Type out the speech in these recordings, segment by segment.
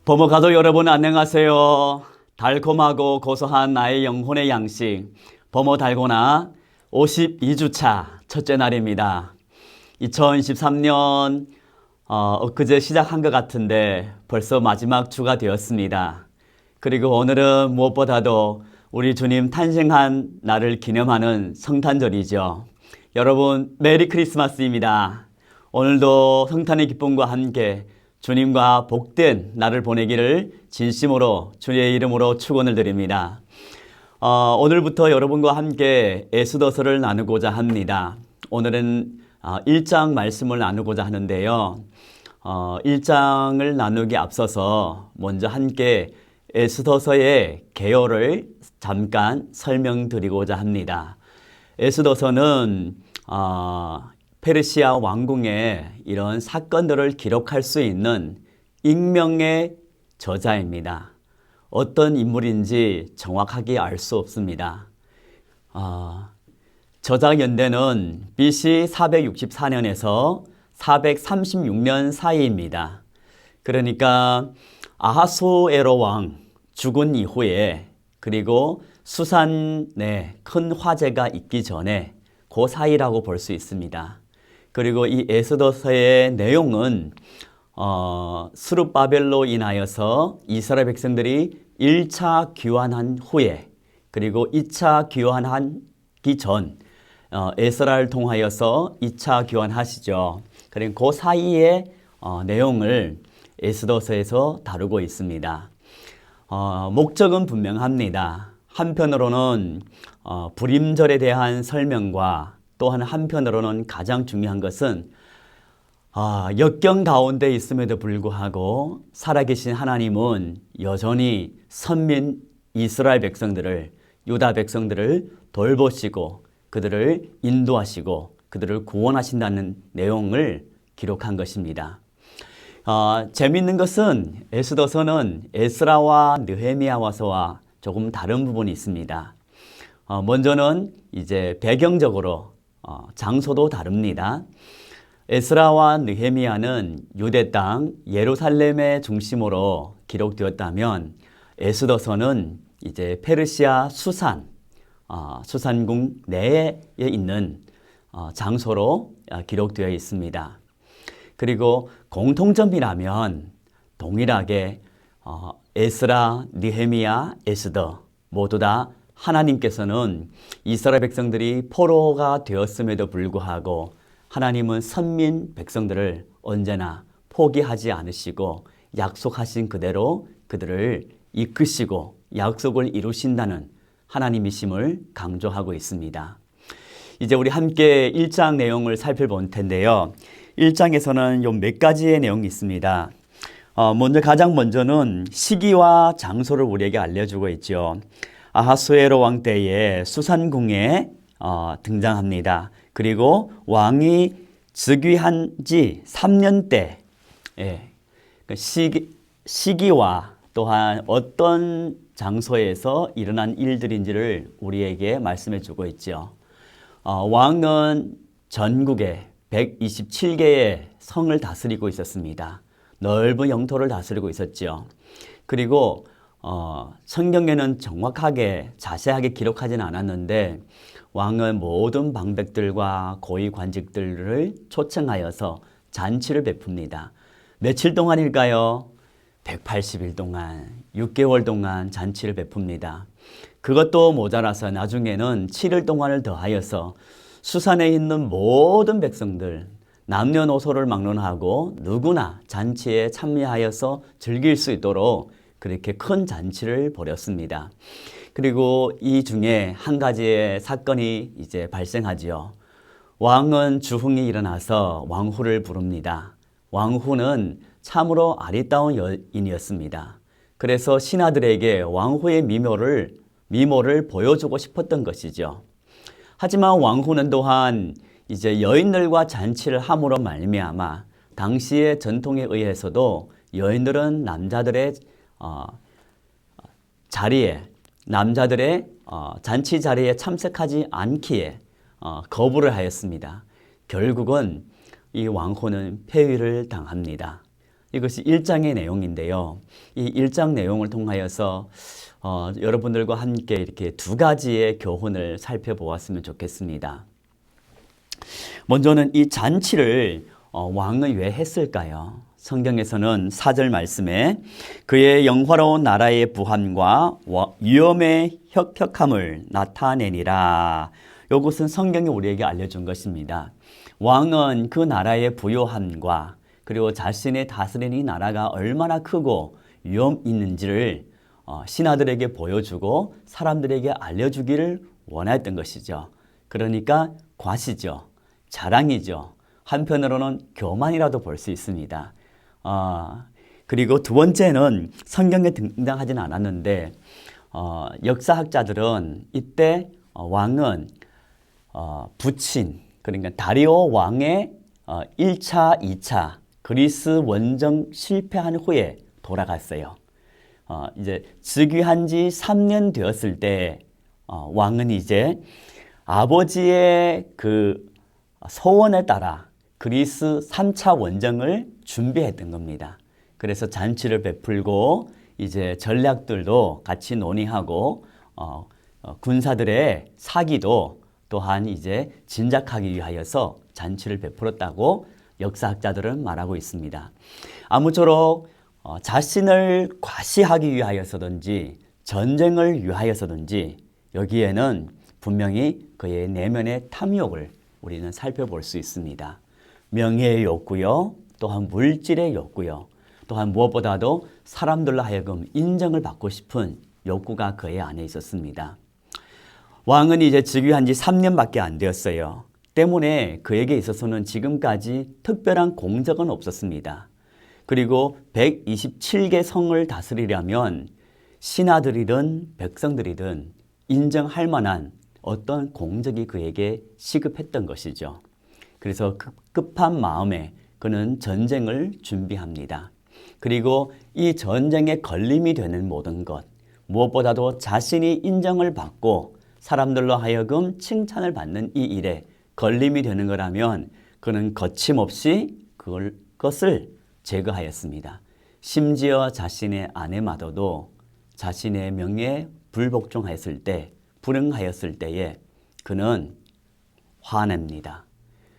부모 가족 여러분 안녕하세요. 달콤하고 고소한 나의 영혼의 양식 부모 달고나 52주차 첫째 날입니다. 2023년 엊그제 시작한 것 같은데 벌써 마지막 주가 되었습니다. 그리고 오늘은 무엇보다도 우리 주님 탄생한 날을 기념하는 성탄절이죠. 여러분 메리 크리스마스입니다. 오늘도 성탄의 기쁨과 함께 주님과 복된 날을 보내기를 진심으로 주의 이름으로 축원을 드립니다. 오늘부터 여러분과 함께 에스더서를 나누고자 합니다. 오늘은 1장 말씀을 나누고자 하는데요. 1장을 나누기 앞서서 먼저 함께 에스더서의 개요를 잠깐 설명드리고자 합니다. 에스더서는 페르시아 왕궁의 이런 사건들을 기록할 수 있는 익명의 저자입니다. 어떤 인물인지 정확하게 알 수 없습니다. 저작 연대는 BC 464년에서 436년 사이입니다. 그러니까 아하수에로 왕 죽은 이후에 그리고 수산에 큰 화재가 있기 전에 그 사이라고 볼 수 있습니다. 그리고 이 에스더서의 내용은 스룹바벨로 인하여서 이스라엘 백성들이 1차 귀환한 후에 그리고 2차 귀환하기 전 에스라를 통하여서 2차 귀환하시죠. 그리고 그 사이의 내용을 에스더서에서 다루고 있습니다. 목적은 분명합니다. 한편으로는 불임절에 대한 설명과 또한 한편으로는 가장 중요한 것은 역경 가운데 있음에도 불구하고 살아계신 하나님은 여전히 선민 이스라엘 백성들을 유다 백성들을 돌보시고 그들을 인도하시고 그들을 구원하신다는 내용을 기록한 것입니다. 재미있는 것은 에스더서는 에스라와 느헤미야서와 조금 다른 부분이 있습니다. 먼저는 이제 배경적으로 장소도 다릅니다. 에스라와 느헤미야는 유대 땅 예루살렘의 중심으로 기록되었다면 에스더서는 이제 페르시아 수산궁 내에 있는 장소로 기록되어 있습니다. 그리고 공통점이라면 동일하게 에스라, 느헤미야, 에스더 모두 다 하나님께서는 이스라엘 백성들이 포로가 되었음에도 불구하고 하나님은 선민 백성들을 언제나 포기하지 않으시고 약속하신 그대로 그들을 이끄시고 약속을 이루신다는 하나님이심을 강조하고 있습니다. 이제 우리 함께 1장 내용을 살펴볼 텐데요. 1장에서는 요 몇 가지의 내용이 있습니다. 가장 먼저는 시기와 장소를 우리에게 알려주고 있죠. 아하수에로 왕 때에 수산궁에 등장합니다. 그리고 왕이 즉위한 지 3년 때 시기와 또한 어떤 장소에서 일어난 일들인지를 우리에게 말씀해 주고 있죠. 왕은 전국에 127개의 성을 다스리고 있었습니다. 넓은 영토를 다스리고 있었죠. 그리고 성경에는 정확하게 자세하게 기록하지는 않았는데 왕은 모든 방백들과 고위 관직들을 초청하여서 잔치를 베풉니다. 며칠 동안일까요? 180일 동안, 6개월 동안 잔치를 베풉니다. 그것도 모자라서 나중에는 7일 동안을 더하여서 수산에 있는 모든 백성들, 남녀노소를 막론하고 누구나 잔치에 참여하여서 즐길 수 있도록 그렇게 큰 잔치를 벌였습니다. 그리고 이 중에 한 가지의 사건이 이제 발생하지요. 왕은 주흥이 일어나서 왕후를 부릅니다. 왕후는 참으로 아리따운 여인이었습니다. 그래서 신하들에게 왕후의 미모를 보여주고 싶었던 것이죠. 하지만 왕후는 또한 이제 여인들과 잔치를 함으로 말미암아 당시의 전통에 의해서도 여인들은 남자들의 잔치 자리에 참석하지 않기에 거부를 하였습니다. 결국은 이 왕후는 폐위를 당합니다. 이것이 1장의 내용인데요. 이 1장 내용을 통하여서 여러분들과 함께 이렇게 두 가지의 교훈을 살펴보았으면 좋겠습니다. 먼저는 이 잔치를 왕은 왜 했을까요? 성경에서는 4절 말씀에 그의 영화로운 나라의 부함과 위엄의 혁혁함을 나타내니라. 이것은 성경이 우리에게 알려준 것입니다. 왕은 그 나라의 부요함과 그리고 자신의 다스리는 이 나라가 얼마나 크고 위험 있는지를 신하들에게 보여주고 사람들에게 알려주기를 원했던 것이죠. 그러니까 과시죠. 자랑이죠. 한편으로는 교만이라도 볼 수 있습니다. 그리고 두 번째는 성경에 등장하지는 않았는데 역사학자들은 이때 왕은 부친, 그러니까 다리오 왕의 1차, 2차 그리스 원정 실패한 후에 돌아갔어요. 이제 즉위한 지 3년 되었을 때 왕은 이제 아버지의 그 소원에 따라 그리스 3차 원정을 준비했던 겁니다. 그래서 잔치를 베풀고 이제 전략들도 같이 논의하고 군사들의 사기도 또한 이제 진작하기 위하여서 잔치를 베풀었다고 역사학자들은 말하고 있습니다. 아무쪼록 자신을 과시하기 위하여서든지 전쟁을 위하여서든지 여기에는 분명히 그의 내면의 탐욕을 우리는 살펴볼 수 있습니다. 명예의 욕구요, 또한 물질의 욕구요, 또한 무엇보다도 사람들로 하여금 인정을 받고 싶은 욕구가 그의 안에 있었습니다. 왕은 이제 즉위한 지 3년밖에 안 되었어요. 때문에 그에게 있어서는 지금까지 특별한 공적은 없었습니다. 그리고 127개 성을 다스리려면 신하들이든 백성들이든 인정할 만한 어떤 공적이 그에게 시급했던 것이죠. 그래서 급한 마음에 그는 전쟁을 준비합니다. 그리고 이 전쟁에 걸림이 되는 모든 것, 무엇보다도 자신이 인정을 받고 사람들로 하여금 칭찬을 받는 이 일에 걸림이 되는 거라면 그는 거침없이 그것을 제거하였습니다. 심지어 자신의 아내마저도 자신의 명예에 불복종하였을 때, 불응하였을 때에 그는 화냅니다.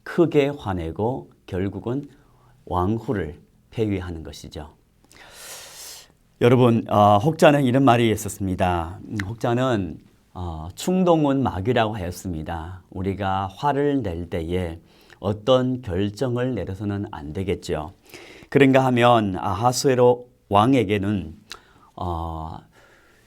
크게 화내고 결국은 왕후를 폐위하는 것이죠. 여러분, 혹자는 이런 말이 있었습니다. 혹자는 충동은 마귀라고 하였습니다. 우리가 화를 낼 때에 어떤 결정을 내려서는 안 되겠죠. 그런가 하면 아하수에로 왕에게는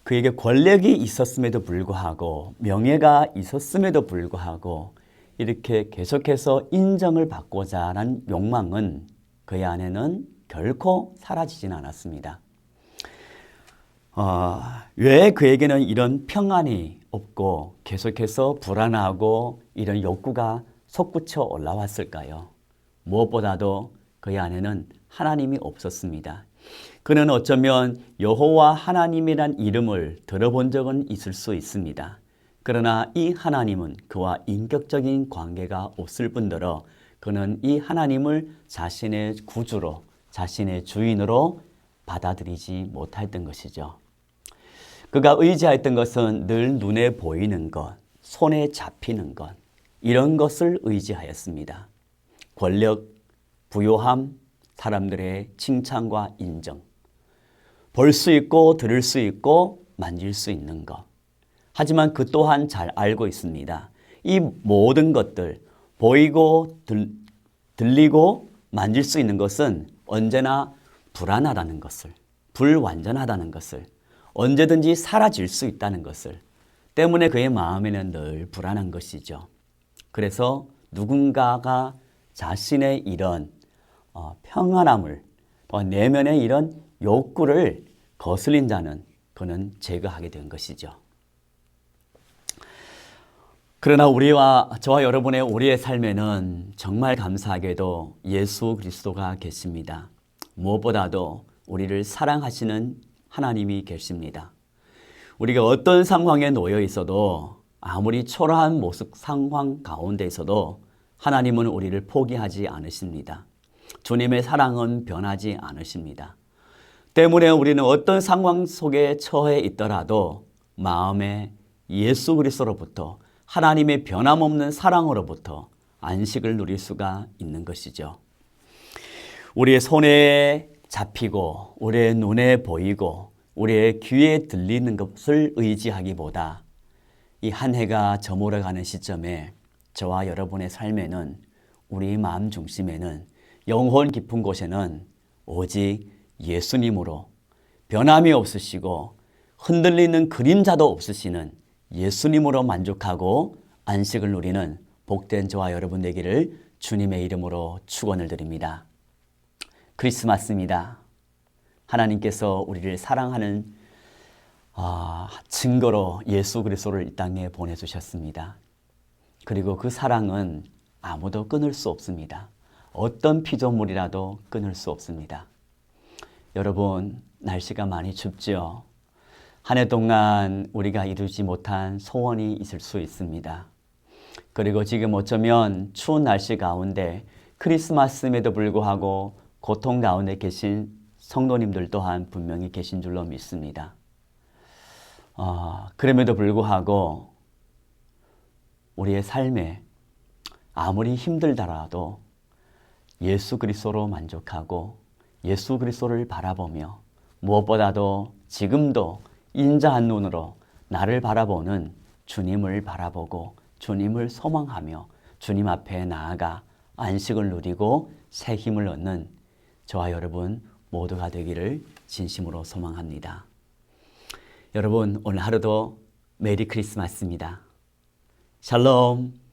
그에게 권력이 있었음에도 불구하고 명예가 있었음에도 불구하고 이렇게 계속해서 인정을 받고자 하는 욕망은 그의 안에는 결코 사라지진 않았습니다. 왜 그에게는 이런 평안이 없고 계속해서 불안하고 이런 욕구가 솟구쳐 올라왔을까요? 무엇보다도 그의 안에는 하나님이 없었습니다. 그는 어쩌면 여호와 하나님이란 이름을 들어본 적은 있을 수 있습니다. 그러나 이 하나님은 그와 인격적인 관계가 없을 뿐더러 그는 이 하나님을 자신의 구주로, 자신의 주인으로 받아들이지 못했던 것이죠. 그가 의지했던 것은 늘 눈에 보이는 것, 손에 잡히는 것, 이런 것을 의지하였습니다. 권력, 부요함, 사람들의 칭찬과 인정, 볼 수 있고 들을 수 있고 만질 수 있는 것. 하지만 그 또한 잘 알고 있습니다. 이 모든 것들, 보이고 들리고 만질 수 있는 것은 언제나 불안하다는 것을, 불완전하다는 것을, 언제든지 사라질 수 있다는 것을 때문에 그의 마음에는 늘 불안한 것이죠. 그래서 누군가가 자신의 이런 평안함을, 내면의 이런 욕구를 거슬린 자는 그는 제거하게 된 것이죠. 그러나 저와 여러분의 우리의 삶에는 정말 감사하게도 예수 그리스도가 계십니다. 무엇보다도 우리를 사랑하시는 하나님이 계십니다. 우리가 어떤 상황에 놓여 있어도 아무리 초라한 모습 상황 가운데 있어도 하나님은 우리를 포기하지 않으십니다. 주님의 사랑은 변하지 않으십니다. 때문에 우리는 어떤 상황 속에 처해 있더라도 마음에 예수 그리스도로부터 하나님의 변함없는 사랑으로부터 안식을 누릴 수가 있는 것이죠. 우리의 손에 잡히고 우리의 눈에 보이고 우리의 귀에 들리는 것을 의지하기보다 이 한 해가 저물어가는 시점에 저와 여러분의 삶에는 우리 마음 중심에는 영혼 깊은 곳에는 오직 예수님으로 변함이 없으시고 흔들리는 그림자도 없으시는 예수님으로 만족하고 안식을 누리는 복된 저와 여러분 되기를 주님의 이름으로 축원을 드립니다. 크리스마스입니다. 하나님께서 우리를 사랑하는 증거로 예수 그리스도를 이 땅에 보내주셨습니다. 그리고 그 사랑은 아무도 끊을 수 없습니다. 어떤 피조물이라도 끊을 수 없습니다. 여러분, 날씨가 많이 춥죠? 한 해 동안 우리가 이루지 못한 소원이 있을 수 있습니다. 그리고 지금 어쩌면 추운 날씨 가운데 크리스마스임에도 불구하고 고통 가운데 계신 성도님들 또한 분명히 계신 줄로 믿습니다. 그럼에도 불구하고 우리의 삶에 아무리 힘들더라도 예수 그리스도로 만족하고 예수 그리스도를 바라보며 무엇보다도 지금도 인자한 눈으로 나를 바라보는 주님을 바라보고 주님을 소망하며 주님 앞에 나아가 안식을 누리고 새 힘을 얻는 저와 여러분 모두가 되기를 진심으로 소망합니다. 여러분, 오늘 하루도 메리 크리스마스입니다. 샬롬.